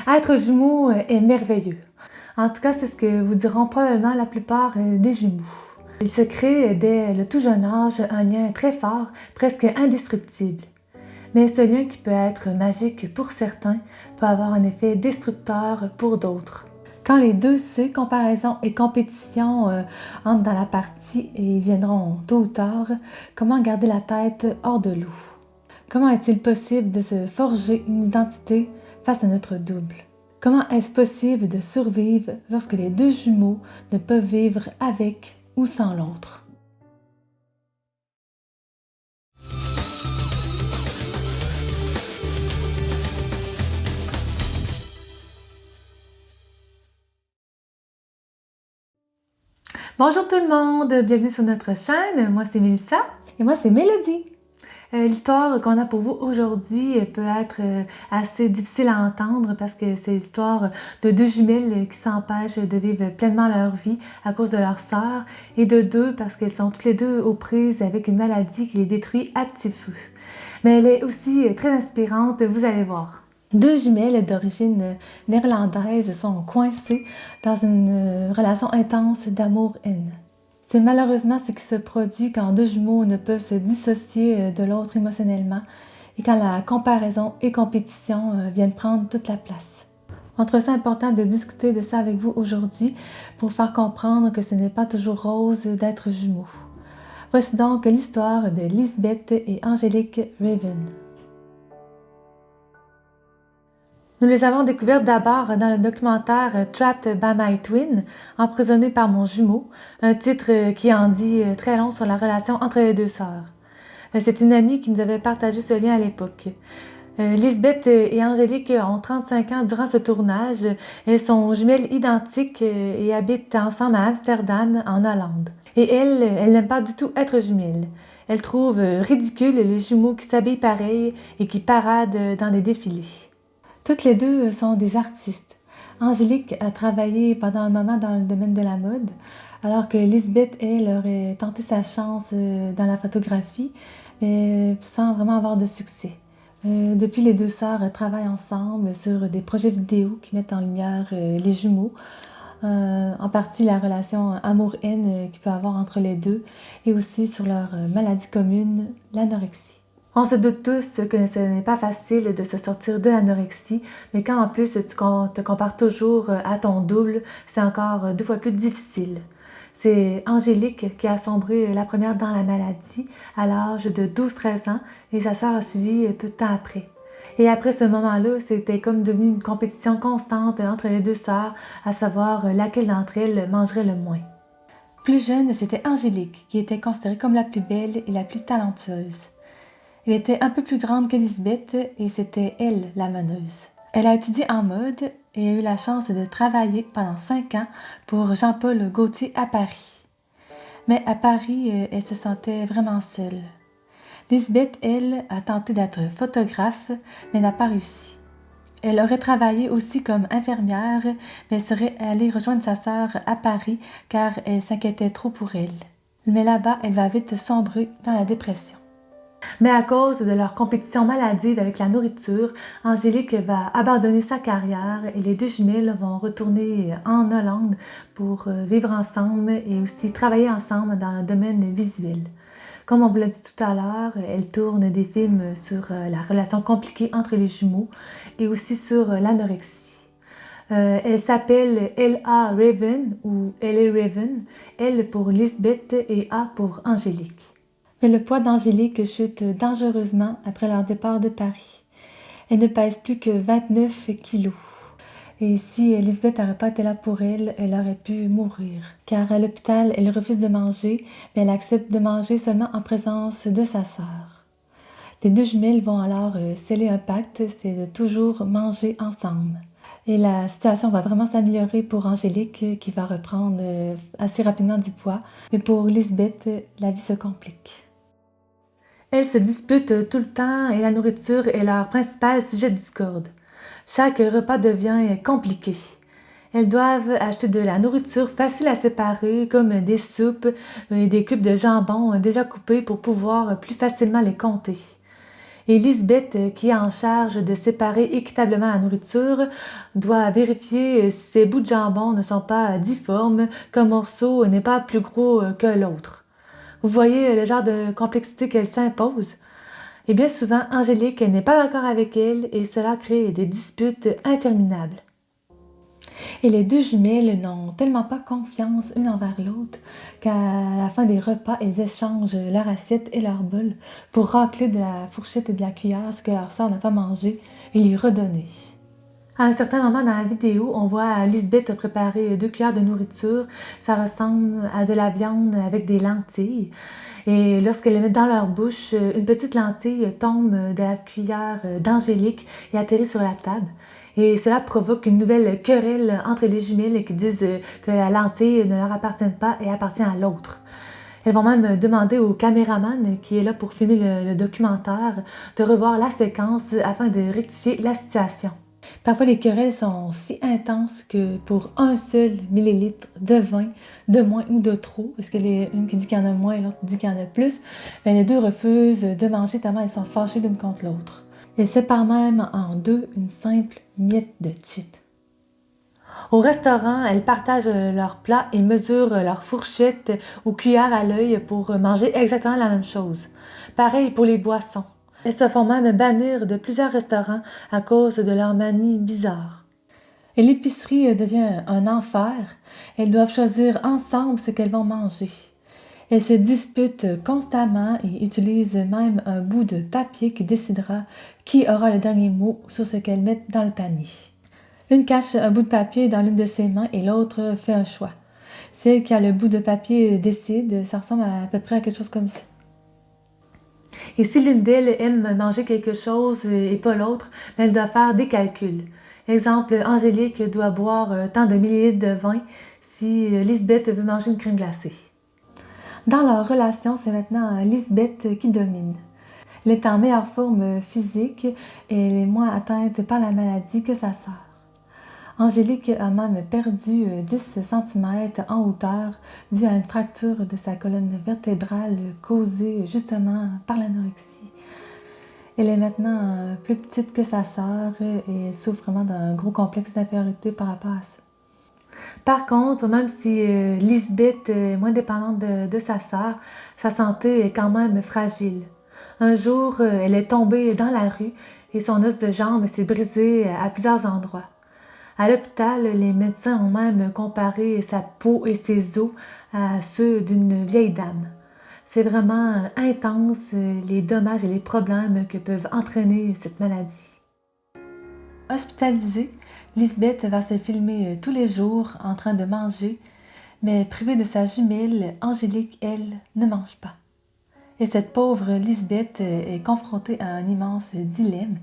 Être jumeau est merveilleux. En tout cas, c'est ce que vous diront probablement la plupart des jumeaux. Il se crée dès le tout jeune âge un lien très fort, presque indestructible. Mais ce lien qui peut être magique pour certains peut avoir un effet destructeur pour d'autres. Quand les deux C, comparaison et compétition, entrent dans la partie et viendront tôt ou tard, comment garder la tête hors de l'eau? Comment est-il possible de se forger une identité face à notre double? Comment est-ce possible de survivre lorsque les deux jumeaux ne peuvent vivre avec ou sans l'autre? Bonjour tout le monde, bienvenue sur notre chaîne. Moi c'est Mélissa et moi c'est Mélodie. L'histoire qu'on a pour vous aujourd'hui peut être assez difficile à entendre parce que c'est l'histoire de deux jumelles qui s'empêchent de vivre pleinement leur vie à cause de leur sœur et de deux parce qu'elles sont toutes les deux aux prises avec une maladie qui les détruit à petit feu. Mais elle est aussi très inspirante, vous allez voir. Deux jumelles d'origine néerlandaise sont coincées dans une relation intense d'amour-haine. C'est malheureusement ce qui se produit quand deux jumeaux ne peuvent se dissocier de l'autre émotionnellement et quand la comparaison et compétition viennent prendre toute la place. On trouve ça important de discuter de ça avec vous aujourd'hui pour faire comprendre que ce n'est pas toujours rose d'être jumeaux. Voici donc l'histoire de Lisbeth et Angélique Raven. Nous les avons découvertes d'abord dans le documentaire Trapped by My Twin, Emprisonné par mon jumeau, un titre qui en dit très long sur la relation entre les deux sœurs. C'est une amie qui nous avait partagé ce lien à l'époque. Lisbeth et Angélique ont 35 ans durant ce tournage. Elles sont jumelles identiques et habitent ensemble à Amsterdam, en Hollande. Et elle n'aime pas du tout être jumelle. Elle trouve ridicule les jumeaux qui s'habillent pareil et qui paradent dans des défilés. Toutes les deux sont des artistes. Angélique a travaillé pendant un moment dans le domaine de la mode, alors que Lisbeth, elle, aurait tenté sa chance dans la photographie, mais sans vraiment avoir de succès. Depuis, les deux sœurs travaillent ensemble sur des projets vidéo qui mettent en lumière les jumeaux, en partie la relation amour-haine qu'il peut y avoir entre les deux, et aussi sur leur maladie commune, l'anorexie. On se doute tous que ce n'est pas facile de se sortir de l'anorexie, mais quand en plus tu te compares toujours à ton double, c'est encore 2 fois plus difficile. C'est Angélique qui a sombré la première dans la maladie à l'âge de 12-13 ans et sa sœur a suivi peu de temps après. Et après ce moment-là, c'était comme devenu une compétition constante entre les deux sœurs, à savoir laquelle d'entre elles mangerait le moins. Plus jeune, c'était Angélique qui était considérée comme la plus belle et la plus talentueuse. Elle était un peu plus grande que Lisbeth et c'était elle la meneuse. Elle a étudié en mode et a eu la chance de travailler pendant 5 ans pour Jean-Paul Gaultier à Paris. Mais à Paris, elle se sentait vraiment seule. Lisbeth, elle, a tenté d'être photographe, mais n'a pas réussi. Elle aurait travaillé aussi comme infirmière, mais serait allée rejoindre sa sœur à Paris car elle s'inquiétait trop pour elle. Mais là-bas, elle va vite sombrer dans la dépression. Mais à cause de leur compétition maladive avec la nourriture, Angélique va abandonner sa carrière et les deux jumelles vont retourner en Hollande pour vivre ensemble et aussi travailler ensemble dans le domaine visuel. Comme on vous l'a dit tout à l'heure, elles tournent des films sur la relation compliquée entre les jumeaux et aussi sur l'anorexie. Elle s'appelle L.A. Raven ou L.A. Raven, L pour Lisbeth et A pour Angélique. Mais le poids d'Angélique chute dangereusement après leur départ de Paris. Elle ne pèse plus que 29 kilos. Et si Lisbeth n'aurait pas été là pour elle, elle aurait pu mourir. Car à l'hôpital, elle refuse de manger, mais elle accepte de manger seulement en présence de sa sœur. Les deux jumelles vont alors sceller un pacte, c'est de toujours manger ensemble. Et la situation va vraiment s'améliorer pour Angélique, qui va reprendre assez rapidement du poids. Mais pour Lisbeth, la vie se complique. Elles se disputent tout le temps et la nourriture est leur principal sujet de discorde. Chaque repas devient compliqué. Elles doivent acheter de la nourriture facile à séparer, comme des soupes et des cubes de jambon déjà coupés pour pouvoir plus facilement les compter. Et Lisbeth, qui est en charge de séparer équitablement la nourriture, doit vérifier si ces bouts de jambon ne sont pas difformes, qu'un morceau n'est pas plus gros que l'autre. Vous voyez le genre de complexité qu'elle s'impose? Et bien souvent, Angélique n'est pas d'accord avec elle et cela crée des disputes interminables. Et les deux jumelles n'ont tellement pas confiance une envers l'autre qu'à la fin des repas, elles échangent leur assiette et leur bol pour racler de la fourchette et de la cuillère ce que leur sœur n'a pas mangé et lui redonner. À un certain moment dans la vidéo, on voit Lisbeth préparer 2 cuillères de nourriture. Ça ressemble à de la viande avec des lentilles. Et lorsqu'elle les met dans leur bouche, une petite lentille tombe de la cuillère d'Angélique et atterrit sur la table. Et cela provoque une nouvelle querelle entre les jumelles qui disent que la lentille ne leur appartient pas et appartient à l'autre. Elles vont même demander au caméraman qui est là pour filmer le documentaire de revoir la séquence afin de rectifier la situation. Parfois, les querelles sont si intenses que pour un seul millilitre de vin, de moins ou de trop, parce qu'il y a une qui dit qu'il y en a moins et l'autre dit qu'il y en a plus, bien, les deux refusent de manger tellement elles sont fâchées l'une contre l'autre. Elles séparent même en deux une simple miette de chip. Au restaurant, elles partagent leurs plats et mesurent leurs fourchettes ou cuillères à l'œil pour manger exactement la même chose. Pareil pour les boissons. Elles se font même bannir de plusieurs restaurants à cause de leur manie bizarre. Et l'épicerie devient un enfer. Elles doivent choisir ensemble ce qu'elles vont manger. Elles se disputent constamment et utilisent même un bout de papier qui décidera qui aura le dernier mot sur ce qu'elles mettent dans le panier. L'une cache un bout de papier dans l'une de ses mains et l'autre fait un choix. Celle qui a le bout de papier décide, ça ressemble à peu près à quelque chose comme ça. Et si l'une d'elles aime manger quelque chose et pas l'autre, elle doit faire des calculs. Exemple, Angélique doit boire tant de millilitres de vin si Lisbeth veut manger une crème glacée. Dans leur relation, c'est maintenant Lisbeth qui domine. Elle est en meilleure forme physique et elle est moins atteinte par la maladie que sa sœur. Angélique a même perdu 10 cm en hauteur dû à une fracture de sa colonne vertébrale causée justement par l'anorexie. Elle est maintenant plus petite que sa sœur et elle souffre vraiment d'un gros complexe d'infériorité par rapport à ça. Par contre, même si Lisbeth est moins dépendante de sa sœur, sa santé est quand même fragile. Un jour, elle est tombée dans la rue et son os de jambe s'est brisé à plusieurs endroits. À l'hôpital, les médecins ont même comparé sa peau et ses os à ceux d'une vieille dame. C'est vraiment intense les dommages et les problèmes que peuvent entraîner cette maladie. Hospitalisée, Lisbeth va se filmer tous les jours en train de manger, mais privée de sa jumelle, Angélique, elle, ne mange pas. Et cette pauvre Lisbeth est confrontée à un immense dilemme.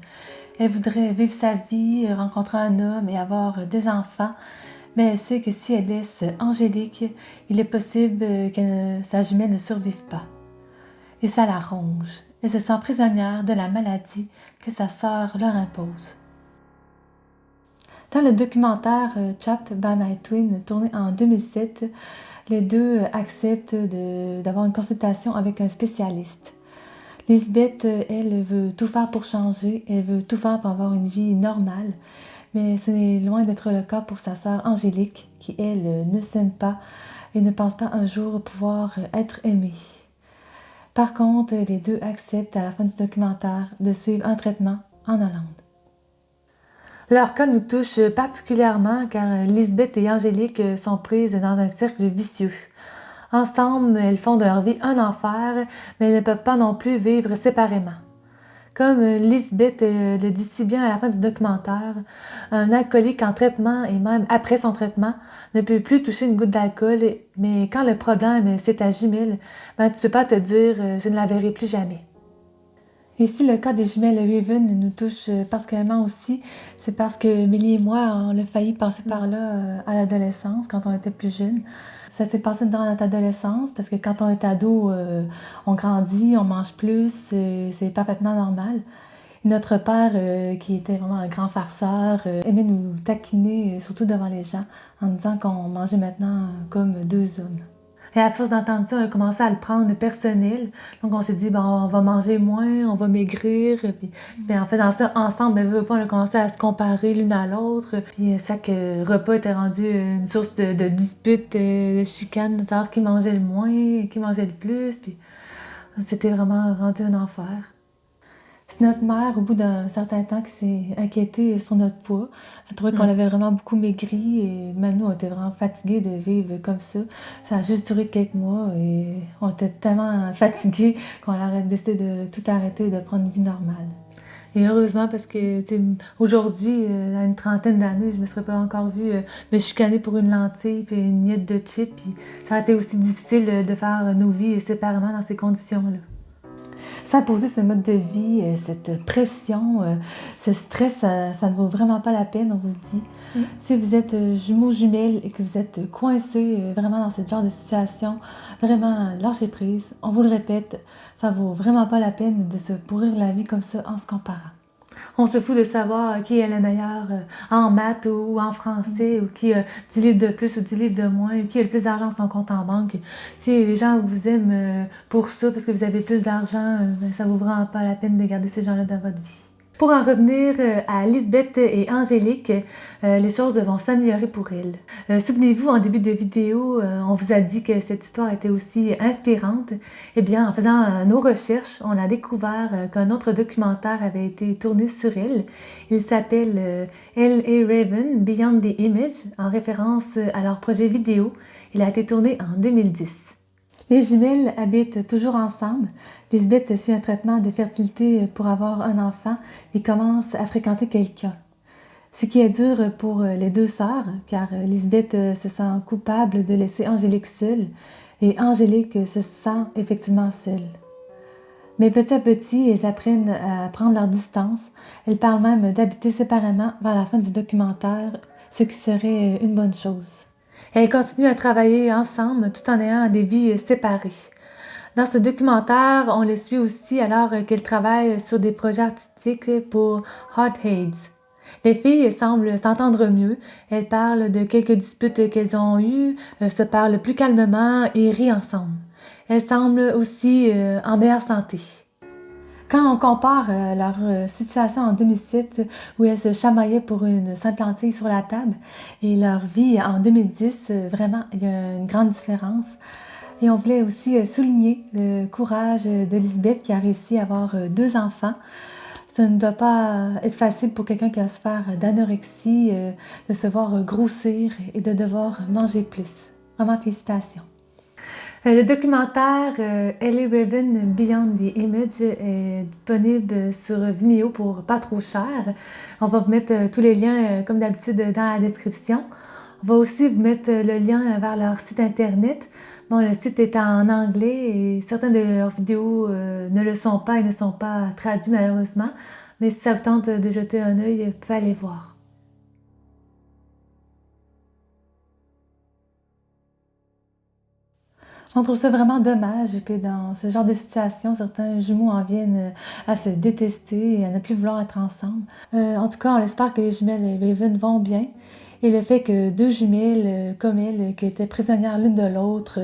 Elle voudrait vivre sa vie, rencontrer un homme et avoir des enfants, mais elle sait que si elle laisse Angélique, il est possible que sa jumelle ne survive pas. Et ça la ronge. Elle se sent prisonnière de la maladie que sa sœur leur impose. Dans le documentaire Trapped by My Twin, tourné en 2007, les deux acceptent d'avoir une consultation avec un spécialiste. Lisbeth, elle, veut tout faire pour changer, elle veut tout faire pour avoir une vie normale, mais ce n'est loin d'être le cas pour sa sœur Angélique, qui, elle, ne s'aime pas et ne pense pas un jour pouvoir être aimée. Par contre, les deux acceptent à la fin du documentaire de suivre un traitement en Hollande. Leur cas nous touche particulièrement car Lisbeth et Angélique sont prises dans un cercle vicieux. Ensemble, elles font de leur vie un enfer, mais elles ne peuvent pas non plus vivre séparément. Comme Lisbeth le dit si bien à la fin du documentaire, un alcoolique en traitement et même après son traitement ne peut plus toucher une goutte d'alcool, mais quand le problème c'est ta jumelle, ben, tu ne peux pas te dire « je ne la verrai plus jamais ». Et si le cas des jumelles Raven nous touche particulièrement aussi, c'est parce que Millie et moi, on a failli passer par là à l'adolescence, quand on était plus jeunes. Ça s'est passé durant notre adolescence, parce que quand on est ado, on grandit, on mange plus, c'est parfaitement normal. Notre père, qui était vraiment un grand farceur, aimait nous taquiner, surtout devant les gens, en disant qu'on mangeait maintenant comme deux hommes. Et à force d'entendre ça, on a commencé à le prendre personnel. Donc, on s'est dit, bon, on va manger moins, on va maigrir. Puis en faisant ça ensemble, ben, on a commencé à se comparer l'une à l'autre. Puis chaque repas était rendu une source de disputes, de chicanes, de savoir qui mangeait le moins, qui mangeait le plus. Puis c'était vraiment rendu un enfer. C'est notre mère, au bout d'un certain temps, qui s'est inquiétée sur notre poids. Elle trouvait qu'on avait vraiment beaucoup maigri et même nous, on était vraiment fatigués de vivre comme ça. Ça a juste duré quelques mois et on était tellement fatigués qu'on a décidé de tout arrêter et de prendre une vie normale. Et heureusement, parce que aujourd'hui, à une trentaine d'années, je me serais pas encore vue me chicaner pour une lentille puis une miette de chip. Puis ça a été aussi difficile de faire nos vies séparément dans ces conditions-là. S'imposer ce mode de vie, cette pression, ce stress, ça ne vaut vraiment pas la peine, on vous le dit. Si vous êtes jumeaux, jumelles et que vous êtes coincés vraiment dans ce genre de situation, vraiment lâchez prise. On vous le répète, ça vaut vraiment pas la peine de se pourrir la vie comme ça en se comparant. On se fout de savoir qui est le meilleur en maths ou en français, ou qui a 10 livres de plus ou 10 livres de moins, ou qui a le plus d'argent sur son compte en banque. Si les gens vous aiment pour ça, parce que vous avez plus d'argent, ça vaut vraiment pas la peine de garder ces gens-là dans votre vie. Pour en revenir à Lisbeth et Angélique, les choses vont s'améliorer pour elles. Souvenez-vous, en début de vidéo, on vous a dit que cette histoire était aussi inspirante. Eh bien, en faisant nos recherches, on a découvert qu'un autre documentaire avait été tourné sur elles. Il s'appelle L.A. Raven Beyond the Image, en référence à leur projet vidéo. Il a été tourné en 2010. Les jumelles habitent toujours ensemble. Lisbeth suit un traitement de fertilité pour avoir un enfant et commence à fréquenter quelqu'un. Ce qui est dur pour les deux sœurs, car Lisbeth se sent coupable de laisser Angélique seule et Angélique se sent effectivement seule. Mais petit à petit, elles apprennent à prendre leur distance. Elles parlent même d'habiter séparément vers la fin du documentaire, ce qui serait une bonne chose. Elles continuent à travailler ensemble tout en ayant des vies séparées. Dans ce documentaire, on les suit aussi alors qu'elles travaillent sur des projets artistiques pour Hot AIDS. Les filles semblent s'entendre mieux. Elles parlent de quelques disputes qu'elles ont eues, se parlent plus calmement et rient ensemble. Elles semblent aussi en meilleure santé. Quand on compare leur situation en 2007, où elles se chamaillaient pour une simple lentille sur la table, et leur vie en 2010, vraiment, il y a une grande différence. Et on voulait aussi souligner le courage de Lisbeth qui a réussi à avoir 2 enfants. Ça ne doit pas être facile pour quelqu'un qui a souffert d'anorexie, de se voir grossir et de devoir manger plus. Vraiment, félicitations. Le documentaire L.A. Raven Beyond the Image est disponible sur Vimeo pour pas trop cher. On va vous mettre tous les liens, comme d'habitude, dans la description. On va aussi vous mettre le lien vers leur site internet. Bon, le site est en anglais et certaines de leurs vidéos ne le sont pas et ne sont pas traduites malheureusement. Mais si ça vous tente de jeter un œil, vous pouvez aller voir. On trouve ça vraiment dommage que dans ce genre de situation, certains jumeaux en viennent à se détester et à ne plus vouloir être ensemble. En tout cas, on espère que les jumelles Raven vont bien. Et le fait que 2 jumelles comme elles, qui étaient prisonnières l'une de l'autre,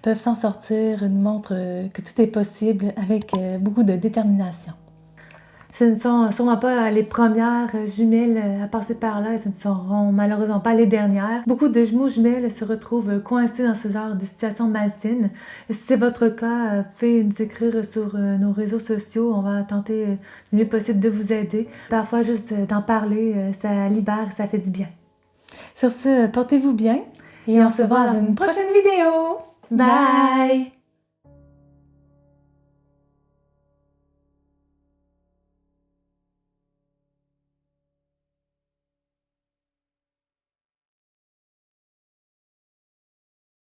peuvent s'en sortir, nous montre que tout est possible avec beaucoup de détermination. Ce ne sont sûrement pas les premières jumelles à passer par là et ce ne seront malheureusement pas les dernières. Beaucoup de jumeaux jumelles se retrouvent coincés dans ce genre de situation malsaine. Si c'est votre cas, vous pouvez nous écrire sur nos réseaux sociaux. On va tenter du mieux possible de vous aider. Parfois, juste d'en parler, ça libère, ça fait du bien. Sur ce, portez-vous bien et on se voit dans une prochaine vidéo. Bye!